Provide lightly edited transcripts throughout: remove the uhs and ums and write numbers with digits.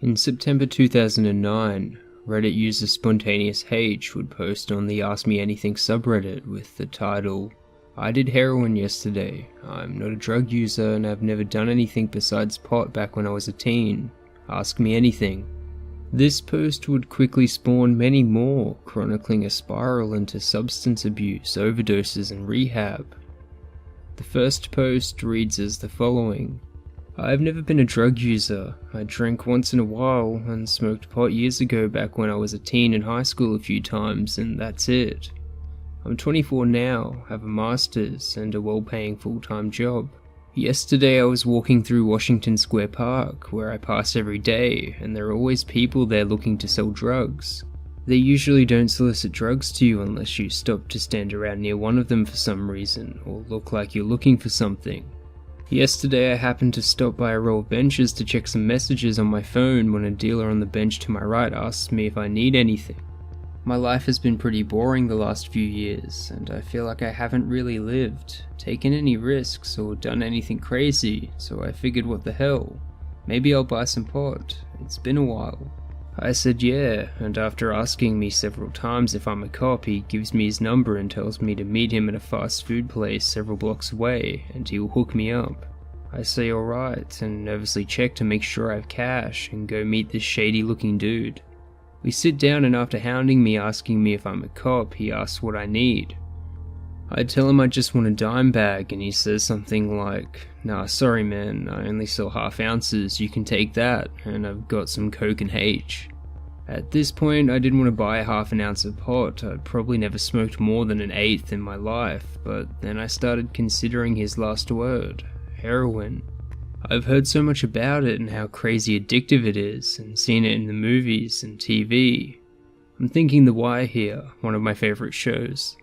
In September 2009, Reddit user SpontaneousH would post on the Ask Me Anything subreddit with the title, "I did heroin yesterday. I'm not a drug user and I've never done anything besides pot back when I was a teen. Ask me anything." This post would quickly spawn many more, chronicling a spiral into substance abuse, overdoses and rehab. The first post reads as the following: "I've never been a drug user. I drank once in a while and smoked pot years ago back when I was a teen in high school a few times, and that's it. I'm 24 now, have a master's and a well-paying full-time job. Yesterday I was walking through Washington Square Park, where I pass every day, and there are always people there looking to sell drugs. They usually don't solicit drugs to you unless you stop to stand around near one of them for some reason, or look like you're looking for something. Yesterday I happened to stop by a row of benches to check some messages on my phone when a dealer on the bench to my right asked me if I need anything. My life has been pretty boring the last few years, and I feel like I haven't really lived, taken any risks, or done anything crazy, so I figured what the hell, maybe I'll buy some pot. It's been a while." I said yeah, and after asking me several times if I'm a cop, he gives me his number and tells me to meet him at a fast food place several blocks away, and he will hook me up. I say alright, and nervously check to make sure I have cash, and go meet this shady looking dude. We sit down, and after hounding me asking me if I'm a cop, he asks what I need. I tell him I just want a dime bag, and he says something like, "Nah, sorry man, I only sell half ounces, you can take that, and I've got some coke and H." At this point, I didn't want to buy half an ounce of pot. I'd probably never smoked more than an eighth in my life, but then I started considering his last word, heroin. I've heard so much about it and how crazy addictive it is, and seen it in the movies and TV. I'm thinking The Wire here, one of my favorite shows.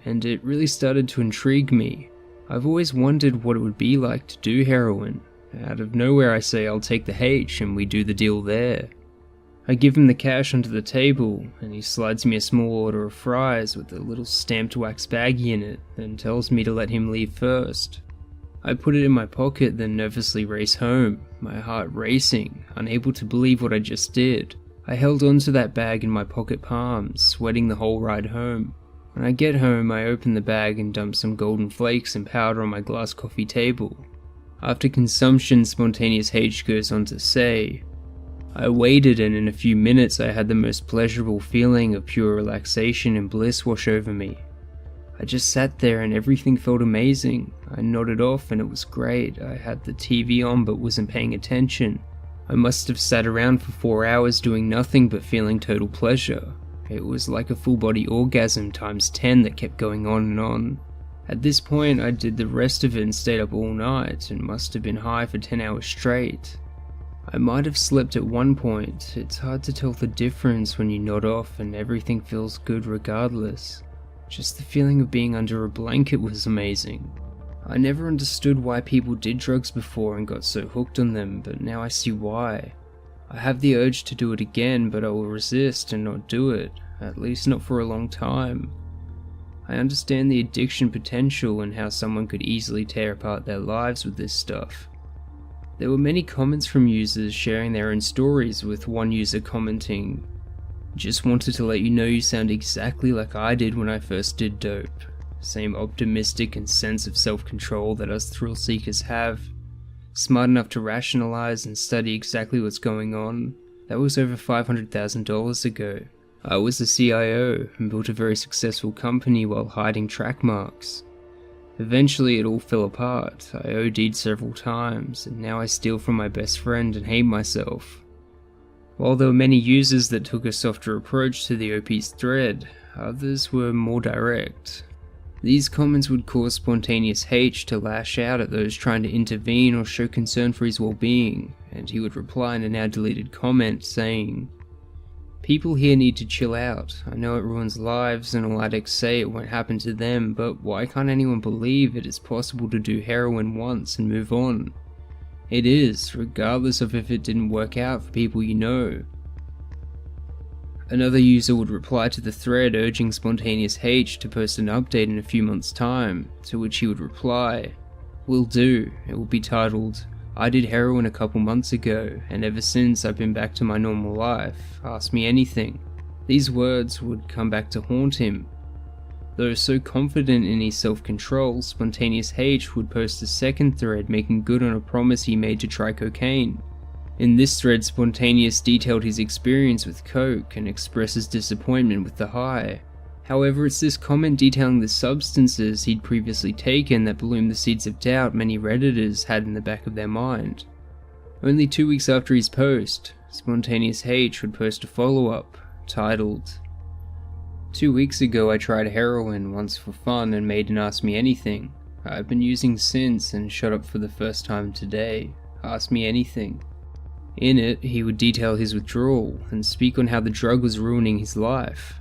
And it really started to intrigue me. I've always wondered what it would be like to do heroin. Out of nowhere I say I'll take the H and we do the deal there. I give him the cash onto the table, and he slides me a small order of fries with a little stamped wax baggie in it, and tells me to let him leave first. I put it in my pocket, then nervously race home, my heart racing, unable to believe what I just did. I held onto that bag in my pocket palms, sweating the whole ride home. When I get home, I open the bag and dump some golden flakes and powder on my glass coffee table. After consumption, SpontaneousH goes on to say, "I waited, and in a few minutes I had the most pleasurable feeling of pure relaxation and bliss wash over me. I just sat there and everything felt amazing. I nodded off and it was great. I had the TV on but wasn't paying attention. I must have sat around for 4 hours doing nothing but feeling total pleasure. It was like a full body orgasm times 10 that kept going on and on. At this point I did the rest of it and stayed up all night and must have been high for 10 hours straight. I might have slept at one point. It's hard to tell the difference when you nod off and everything feels good regardless. Just the feeling of being under a blanket was amazing. I never understood why people did drugs before and got so hooked on them, but now I see why. I have the urge to do it again, but I will resist and not do it, at least not for a long time. I understand the addiction potential and how someone could easily tear apart their lives with this stuff." There were many comments from users sharing their own stories, with one user commenting, "Just wanted to let you know you sound exactly like I did when I first did dope. Same optimistic and sense of self-control that us thrill seekers have. Smart enough to rationalize and study exactly what's going on. That was over $500,000 ago. I was a CIO and built a very successful company while hiding track marks. Eventually it all fell apart. I OD'd several times, and now I steal from my best friend and hate myself." While there were many users that took a softer approach to the OP's thread, others were more direct. These comments would cause SpontaneousH to lash out at those trying to intervene or show concern for his well-being, and he would reply in a now deleted comment saying, "People here need to chill out. I know it ruins lives and all addicts say it won't happen to them, but why can't anyone believe it is possible to do heroin once and move on? It is, regardless of if it didn't work out for people you know." Another user would reply to the thread urging SpontaneousH to post an update in a few months' time, to which he would reply, "Will do. It will be titled, I did heroin a couple months ago, and ever since I've been back to my normal life. Ask me anything. These words would come back to haunt him. Though so confident in his self-control, SpontaneousH would post a second thread making good on a promise he made to try cocaine. In this thread, Spontaneous detailed his experience with coke and expresses disappointment with the high. However, it's this comment detailing the substances he'd previously taken that bloomed the seeds of doubt many Redditors had in the back of their mind. Only 2 weeks after his post, SpontaneousH would post a follow-up, titled, "2 weeks ago I tried heroin once for fun and made an Ask Me Anything. I've been using since and shot up for the first time today. Ask me anything." In it, he would detail his withdrawal and speak on how the drug was ruining his life.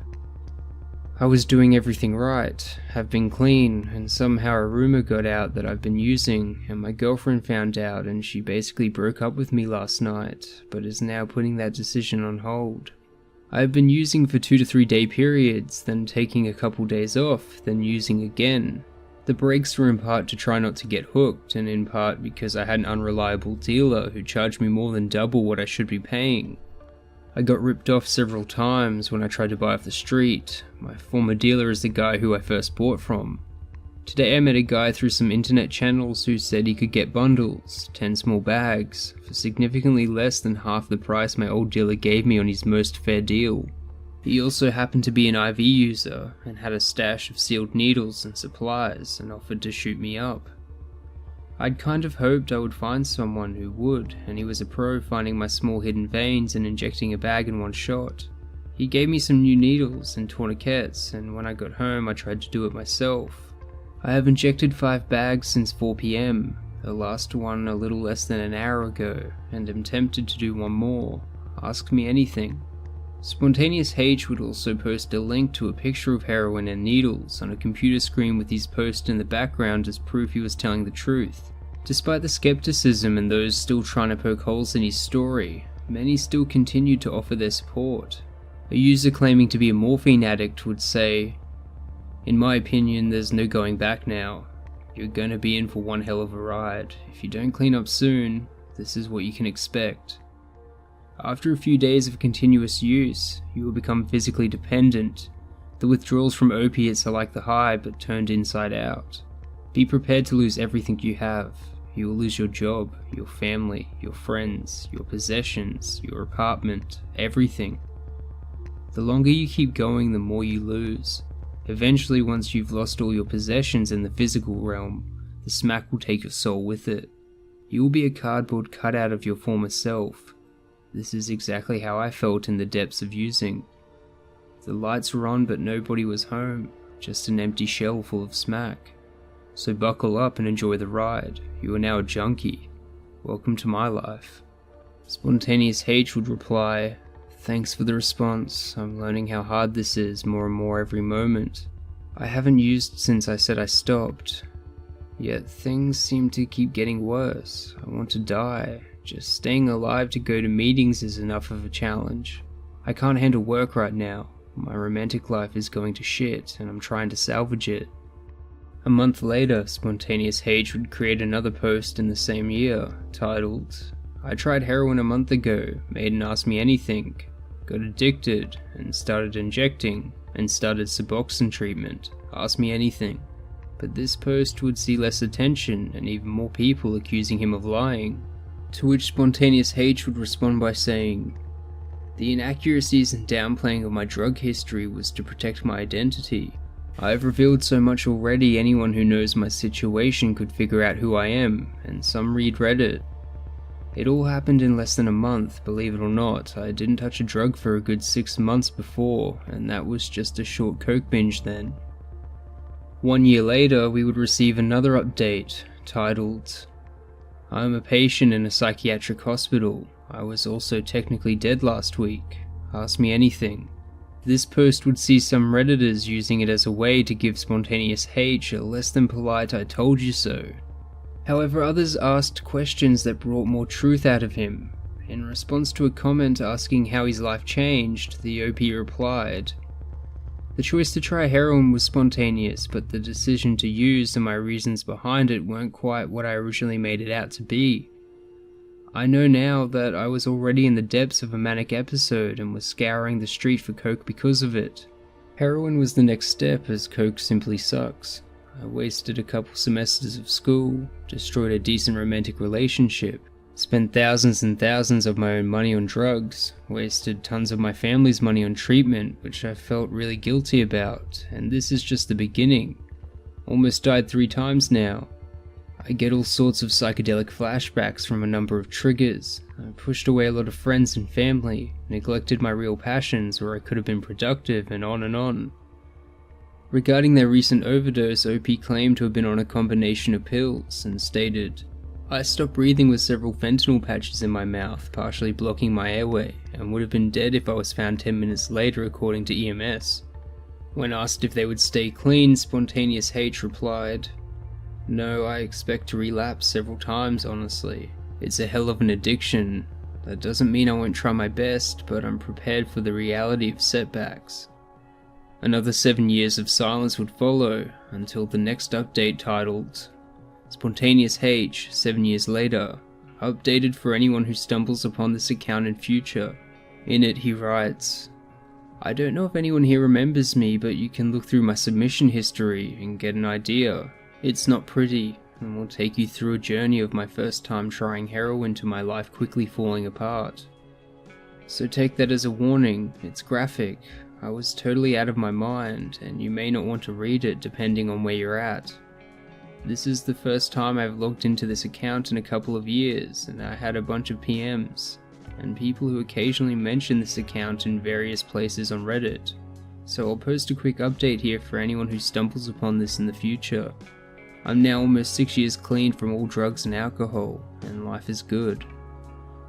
"I was doing everything right, have been clean, and somehow a rumor got out that I've been using, and my girlfriend found out and she basically broke up with me last night, but is now putting that decision on hold. I've been using for 2 to 3 day periods, then taking a couple days off, then using again. The breaks were in part to try not to get hooked, and in part because I had an unreliable dealer who charged me more than double what I should be paying. I got ripped off several times when I tried to buy off the street. My former dealer is the guy who I first bought from. Today I met a guy through some internet channels who said he could get bundles, 10 small bags, for significantly less than half the price my old dealer gave me on his most fair deal. He also happened to be an IV user and had a stash of sealed needles and supplies and offered to shoot me up. I'd kind of hoped I would find someone who would, and he was a pro finding my small hidden veins and injecting a bag in one shot. He gave me some new needles and tourniquets, and when I got home I tried to do it myself. I have injected 5 bags since 4 PM, the last one a little less than an hour ago, and am tempted to do one more. Ask me anything." SpontaneousH would also post a link to a picture of heroin and needles on a computer screen with his post in the background as proof he was telling the truth. Despite the skepticism and those still trying to poke holes in his story, many still continued to offer their support. A user claiming to be a morphine addict would say, "In my opinion, there's no going back now. You're gonna be in for one hell of a ride. If you don't clean up soon, this is what you can expect. After a few days of continuous use, you will become physically dependent. The withdrawals from opiates are like the high but turned inside out. Be prepared to lose everything you have. You will lose your job, your family, your friends, your possessions, your apartment, everything. The longer you keep going, the more you lose. Eventually, once you've lost all your possessions in the physical realm, the smack will take your soul with it. You will be a cardboard cutout of your former self. This is exactly how I felt in the depths of using. The lights were on but nobody was home, just an empty shell full of smack. So buckle up and enjoy the ride. You are now a junkie. Welcome to my life." SpontaneousH would reply, "Thanks for the response. I'm learning how hard this is more and more every moment. I haven't used since I said I stopped. Yet things seem to keep getting worse. I want to die. Just staying alive to go to meetings is enough of a challenge. I can't handle work right now. My romantic life is going to shit and I'm trying to salvage it." A month later, SpontaneousH would create another post in the same year, titled, "I tried heroin a month ago, made an Ask Me Anything, got addicted and started injecting and started Suboxone treatment. Ask me anything." But this post would see less attention and even more people accusing him of lying. To which SpontaneousH would respond by saying, "The inaccuracies and downplaying of my drug history was to protect my identity. I have revealed so much already anyone who knows my situation could figure out who I am, and some read Reddit. It all happened in less than a month, believe it or not. I didn't touch a drug for a good 6 months before, and that was just a short coke binge then." 1 year later, we would receive another update, titled, "I am a patient in a psychiatric hospital. I was also technically dead last week. Ask me anything." This post would see some Redditors using it as a way to give SpontaneousH a less than polite "I told you so." However, others asked questions that brought more truth out of him. In response to a comment asking how his life changed, the OP replied, "The choice to try heroin was spontaneous, but the decision to use and my reasons behind it weren't quite what I originally made it out to be. I know now that I was already in the depths of a manic episode and was scouring the street for coke because of it. Heroin was the next step, as coke simply sucks. I wasted a couple semesters of school, destroyed a decent romantic relationship, spent thousands and thousands of my own money on drugs, wasted tons of my family's money on treatment, which I felt really guilty about, and this is just the beginning. Almost died 3 times now. I get all sorts of psychedelic flashbacks from a number of triggers. I pushed away a lot of friends and family, neglected my real passions where I could have been productive, and on and on. Regarding their recent overdose, OP claimed to have been on a combination of pills and stated, "I stopped breathing with several fentanyl patches in my mouth, partially blocking my airway, and would have been dead if I was found 10 minutes later according to EMS. When asked if they would stay clean, SpontaneousH replied, "No, I expect to relapse several times, honestly. It's a hell of an addiction. That doesn't mean I won't try my best, but I'm prepared for the reality of setbacks." Another 7 years of silence would follow, until the next update titled, SpontaneousH, 7 years later, updated for anyone who stumbles upon this account in future. In it he writes, "I don't know if anyone here remembers me, but you can look through my submission history and get an idea. It's not pretty, and will take you through a journey of my first time trying heroin to my life quickly falling apart. So take that as a warning, it's graphic. I was totally out of my mind, and you may not want to read it depending on where you're at. This is the first time I've logged into this account in a couple of years, and I had a bunch of PMs, and people who occasionally mention this account in various places on Reddit. So I'll post a quick update here for anyone who stumbles upon this in the future. I'm now almost 6 years clean from all drugs and alcohol, and life is good.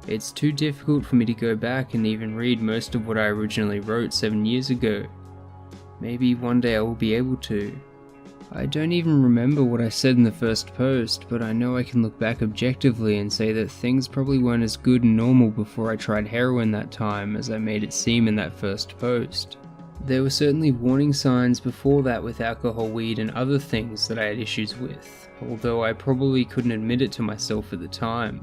It's too difficult for me to go back and even read most of what I originally wrote 7 years ago. Maybe one day I will be able to. I don't even remember what I said in the first post, but I know I can look back objectively and say that things probably weren't as good and normal before I tried heroin that time as I made it seem in that first post. There were certainly warning signs before that with alcohol, weed, and other things that I had issues with, although I probably couldn't admit it to myself at the time.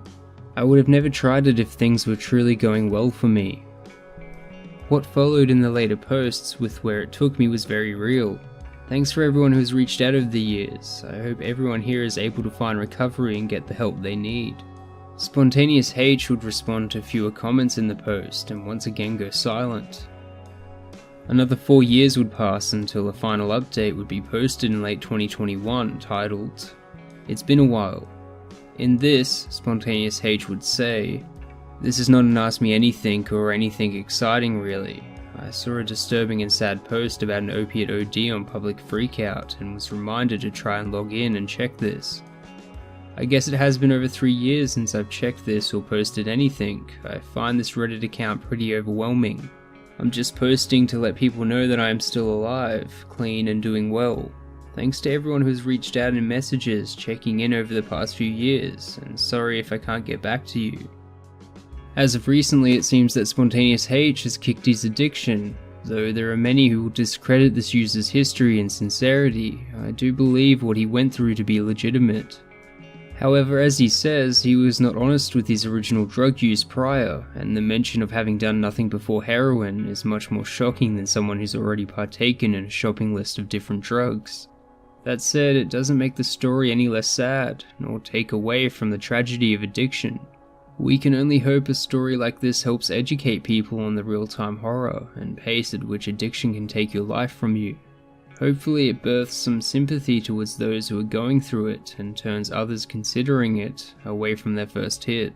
I would have never tried it if things were truly going well for me. What followed in the later posts with where it took me was very real. Thanks for everyone who's reached out over the years. I hope everyone here is able to find recovery and get the help they need. SpontaneousH would respond to fewer comments in the post and once again go silent. Another 4 years would pass until a final update would be posted in late 2021 titled, "It's been a while." In this, SpontaneousH would say, "This is not an Ask Me Anything or anything exciting really. I saw a disturbing and sad post about an opiate OD on Public Freakout and was reminded to try and log in and check this. I guess it has been over 3 years since I've checked this or posted anything. I find this Reddit account pretty overwhelming. I'm just posting to let people know that I am still alive, clean and doing well. Thanks to everyone who's reached out in messages, checking in over the past few years, and sorry if I can't get back to you." As of recently, it seems that SpontaneousH has kicked his addiction. Though there are many who will discredit this user's history and sincerity, I do believe what he went through to be legitimate. However, as he says, he was not honest with his original drug use prior, and the mention of having done nothing before heroin is much more shocking than someone who's already partaken in a shopping list of different drugs. That said, it doesn't make the story any less sad, nor take away from the tragedy of addiction. We can only hope a story like this helps educate people on the real-time horror and pace at which addiction can take your life from you. Hopefully it births some sympathy towards those who are going through it and turns others considering it away from their first hit.